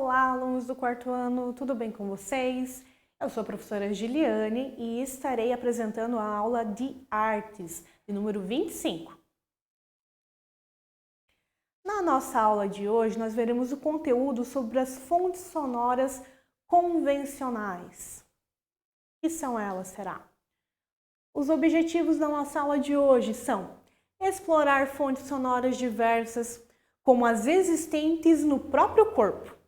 Olá, alunos do quarto ano, tudo bem com vocês? Eu sou a professora Giliane e estarei apresentando a aula de artes, de número 25. Na nossa aula de hoje, nós veremos o conteúdo sobre as fontes sonoras convencionais. O que são elas, será? Os objetivos da nossa aula de hoje são explorar fontes sonoras diversas, como as existentes no próprio corpo,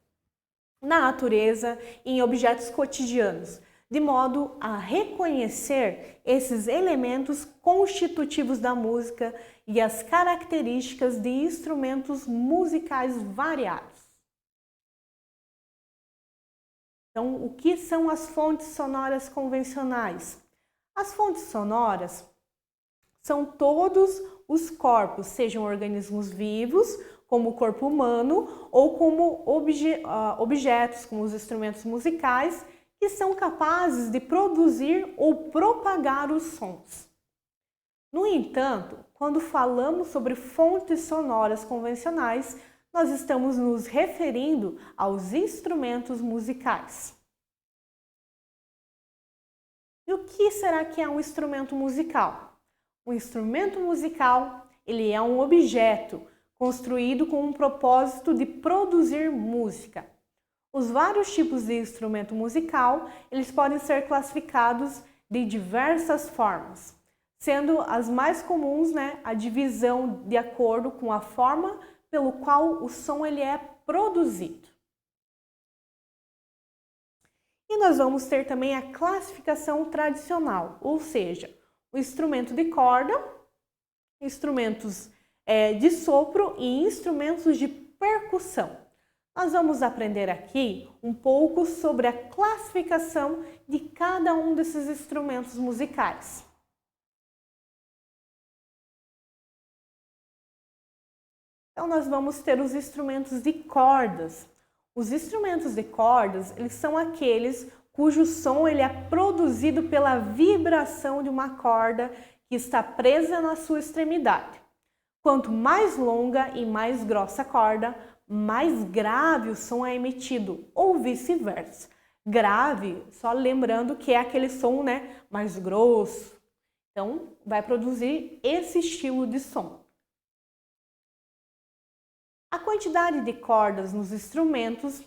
na natureza e em objetos cotidianos, de modo a reconhecer esses elementos constitutivos da música e as características de instrumentos musicais variados. Então, o que são as fontes sonoras convencionais? As fontes sonoras são todos os corpos, sejam organismos vivos, como o corpo humano, ou como objetos, como os instrumentos musicais, que são capazes de produzir ou propagar os sons. No entanto, quando falamos sobre fontes sonoras convencionais, nós estamos nos referindo aos instrumentos musicais. E o que será que é um instrumento musical? Um instrumento musical, ele é um objeto construído com um propósito de produzir música. Os vários tipos de instrumento musical, eles podem ser classificados de diversas formas, sendo as mais comuns, a divisão de acordo com a forma pelo qual o som ele é produzido. E nós vamos ter também a classificação tradicional, ou seja, o instrumento de corda, instrumentos de sopro e instrumentos de percussão. Nós vamos aprender aqui um pouco sobre a classificação de cada um desses instrumentos musicais. Então, nós vamos ter os instrumentos de cordas. Os instrumentos de cordas, eles são aqueles cujo som ele é produzido pela vibração de uma corda que está presa na sua extremidade. Quanto mais longa e mais grossa a corda, mais grave o som é emitido, ou vice-versa. Grave, só lembrando que é aquele som mais grosso. Então, vai produzir esse estilo de som. A quantidade de cordas nos instrumentos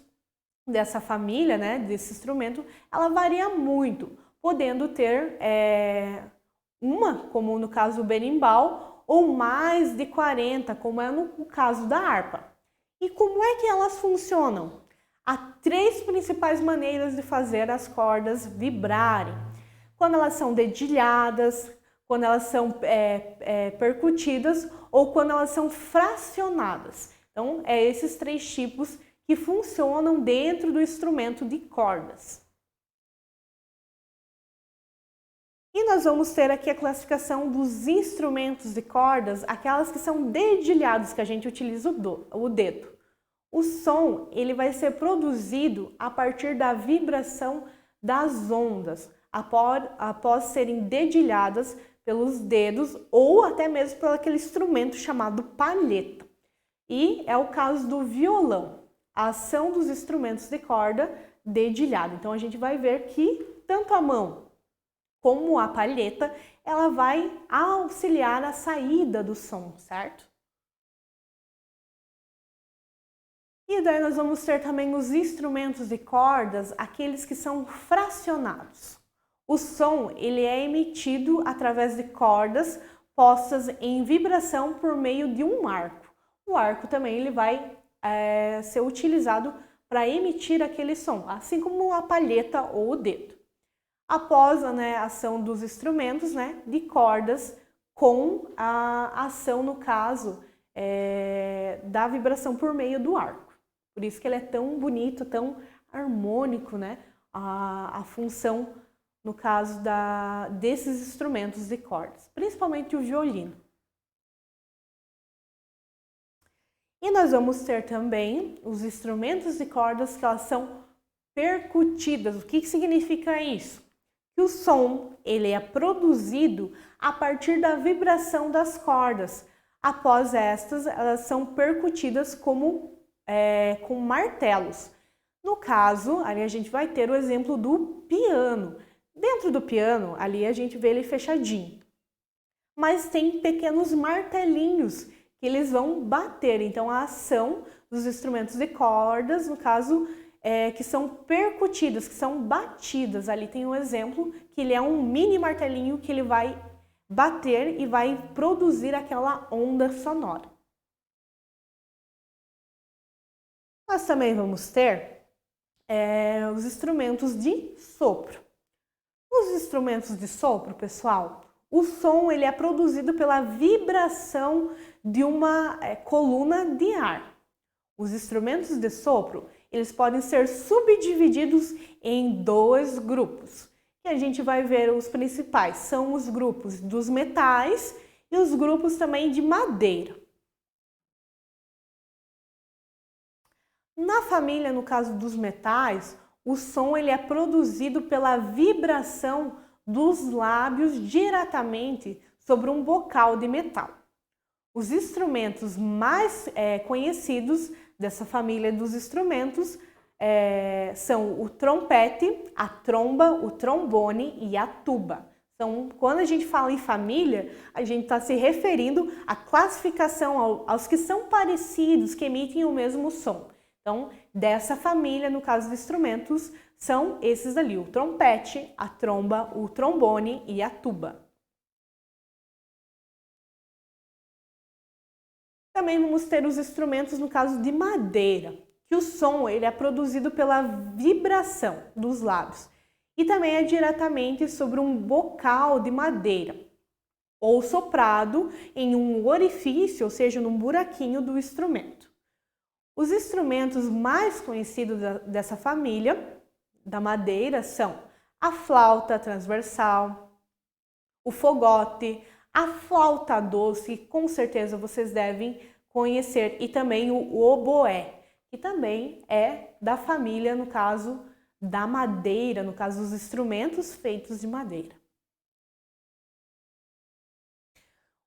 dessa família, desse instrumento, ela varia muito, podendo ter uma, como no caso do berimbau, ou mais de 40, como é no caso da harpa. E como é que elas funcionam? Há 3 principais maneiras de fazer as cordas vibrarem. Quando elas são dedilhadas, quando elas são percutidas ou quando elas são fracionadas. Então, esses 3 tipos que funcionam dentro do instrumento de cordas. E nós vamos ter aqui a classificação dos instrumentos de cordas, aquelas que são dedilhados, que a gente utiliza o dedo. O som ele vai ser produzido a partir da vibração das ondas, após serem dedilhadas pelos dedos ou até mesmo por aquele instrumento chamado palheta. E é o caso do violão, a ação dos instrumentos de corda dedilhado. Então a gente vai ver que tanto a mão como a palheta, ela vai auxiliar a saída do som, certo? E daí nós vamos ter também os instrumentos de cordas, aqueles que são fracionados. O som, ele é emitido através de cordas postas em vibração por meio de um arco. O arco também ele vai ser utilizado para emitir aquele som, assim como a palheta ou o dedo. Após a ação dos instrumentos de cordas com a ação, no caso, da vibração por meio do arco. Por isso que ele é tão bonito, tão harmônico, a função, no caso desses instrumentos de cordas, principalmente o violino. E nós vamos ter também os instrumentos de cordas que elas são percutidas. O que significa isso? Que o som ele é produzido a partir da vibração das cordas. Após estas, elas são percutidas com martelos. No caso, ali a gente vai ter o exemplo do piano. Dentro do piano, ali a gente vê ele fechadinho. Mas tem pequenos martelinhos que eles vão bater. Então, a ação dos instrumentos de cordas, no caso, que são percutidas, que são batidas. Ali tem um exemplo que ele é um mini martelinho que ele vai bater e vai produzir aquela onda sonora. Nós também vamos ter os instrumentos de sopro. Os instrumentos de sopro, pessoal, o som ele é produzido pela vibração de uma coluna de ar. Os instrumentos de sopro, eles podem ser subdivididos em 2 grupos. E a gente vai ver os principais, são os grupos dos metais e os grupos também de madeira. Na família, no caso dos metais, o som ele é produzido pela vibração dos lábios diretamente sobre um bocal de metal. Os instrumentos mais conhecidos dessa família dos instrumentos são o trompete, a tromba, o trombone e a tuba. Então, quando a gente fala em família, a gente está se referindo à classificação aos que são parecidos, que emitem o mesmo som. Então, dessa família, no caso de instrumentos, são esses ali, o trompete, a tromba, o trombone e a tuba. Também vamos ter os instrumentos no caso de madeira, que o som ele é produzido pela vibração dos lábios e também é diretamente sobre um bocal de madeira ou soprado em um orifício, ou seja, num buraquinho do instrumento. Os instrumentos mais conhecidos dessa família da madeira são a flauta transversal, o fogote, a flauta doce, que com certeza vocês devem conhecer, e também o oboé, que também é da família, no caso da madeira, no caso dos instrumentos feitos de madeira.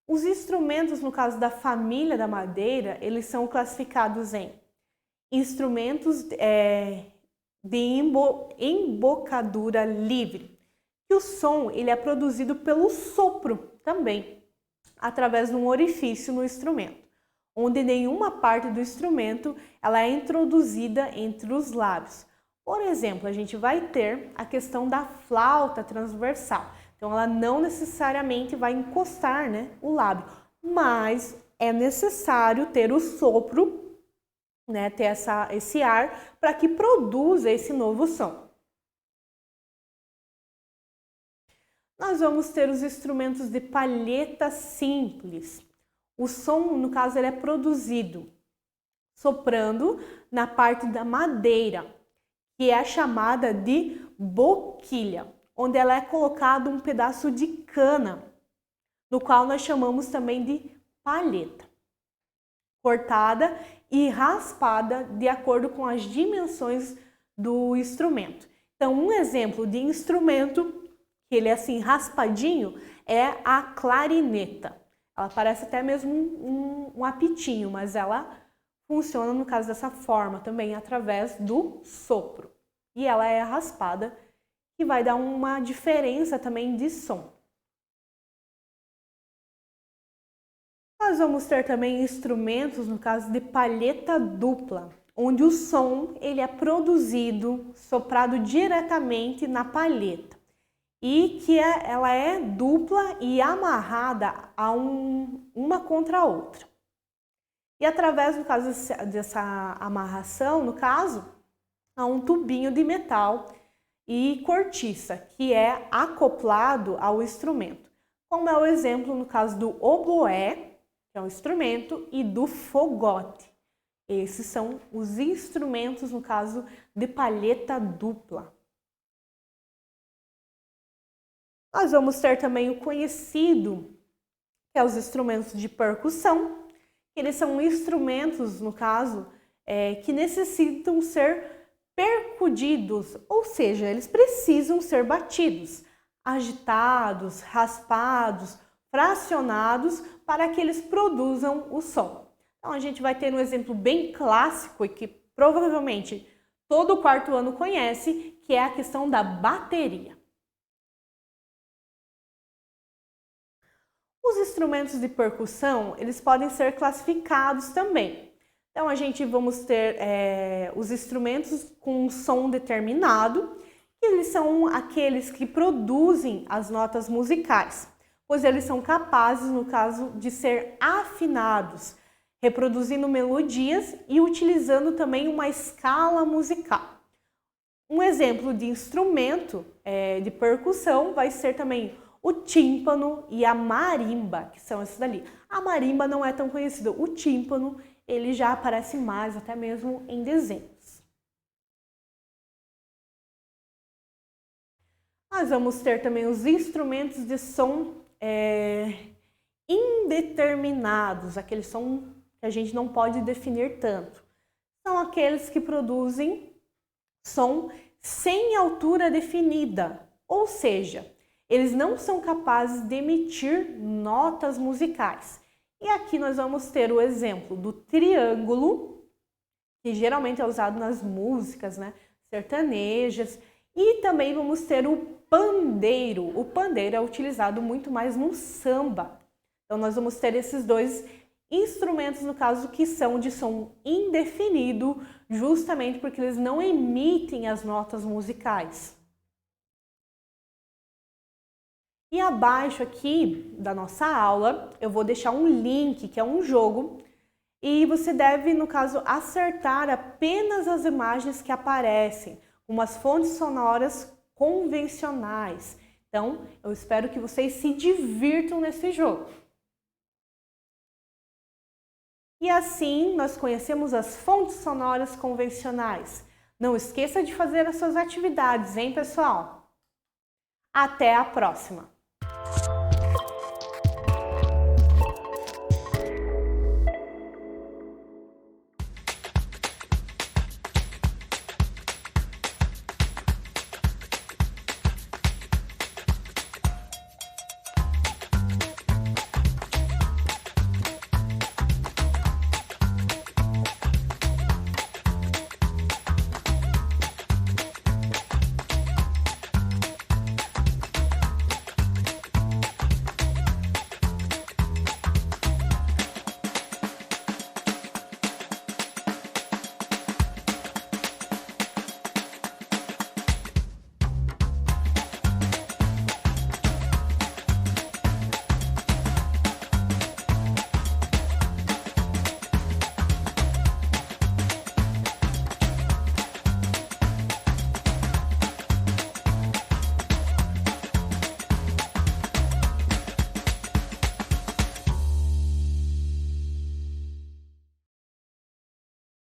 Os instrumentos, no caso da família da madeira, eles são classificados em instrumentos de embocadura livre. E o som ele é produzido pelo sopro também, através de um orifício no instrumento, onde nenhuma parte do instrumento ela é introduzida entre os lábios. Por exemplo, a gente vai ter a questão da flauta transversal. Então, ela não necessariamente vai encostar, o lábio, mas é necessário ter o sopro, ter esse ar para que produza esse novo som. Nós vamos ter os instrumentos de palheta simples. O som, no caso, ele é produzido soprando na parte da madeira, que é chamada de boquilha, onde ela é colocado um pedaço de cana, no qual nós chamamos também de palheta, cortada e raspada de acordo com as dimensões do instrumento. Então, um exemplo de instrumento que ele é assim raspadinho é a clarineta. Ela parece até mesmo um apitinho, mas ela funciona no caso dessa forma também através do sopro. E ela é raspada, que vai dar uma diferença também de som. Nós vamos ter também instrumentos, no caso de palheta dupla, onde o som ele é produzido, soprado diretamente na palheta. E que ela é dupla e amarrada a uma contra a outra. E através, no caso dessa amarração, no caso, há um tubinho de metal e cortiça, que é acoplado ao instrumento. Como é o exemplo no caso do oboé, que é um instrumento, e do fogote. Esses são os instrumentos, no caso, de palheta dupla. Nós vamos ter também o conhecido, que é os instrumentos de percussão. Eles são instrumentos, no caso, que necessitam ser percudidos, ou seja, eles precisam ser batidos, agitados, raspados, fracionados, para que eles produzam o som. Então, a gente vai ter um exemplo bem clássico e que provavelmente todo quarto ano conhece, que é a questão da bateria. Os instrumentos de percussão, eles podem ser classificados também. Então, vamos ter os instrumentos com um som determinado, que eles são aqueles que produzem as notas musicais, pois eles são capazes, no caso, de ser afinados, reproduzindo melodias e utilizando também uma escala musical. Um exemplo de instrumento de percussão vai ser também o tímpano e a marimba, que são esses dali. A marimba não é tão conhecida, o tímpano ele já aparece mais, até mesmo em desenhos. Nós vamos ter também os instrumentos de som indeterminados, aquele som que a gente não pode definir tanto. São aqueles que produzem som sem altura definida, ou seja, eles não são capazes de emitir notas musicais. E aqui nós vamos ter o exemplo do triângulo, que geralmente é usado nas músicas, né, sertanejas, e também vamos ter o pandeiro. O pandeiro é utilizado muito mais no samba. Então nós vamos ter esses dois instrumentos, no caso, que são de som indefinido, justamente porque eles não emitem as notas musicais. E abaixo aqui da nossa aula, eu vou deixar um link, que é um jogo, e você deve, no caso, acertar apenas as imagens que aparecem, umas fontes sonoras convencionais. Então, eu espero que vocês se divirtam nesse jogo. E assim, nós conhecemos as fontes sonoras convencionais. Não esqueça de fazer as suas atividades, hein, pessoal? Até a próxima!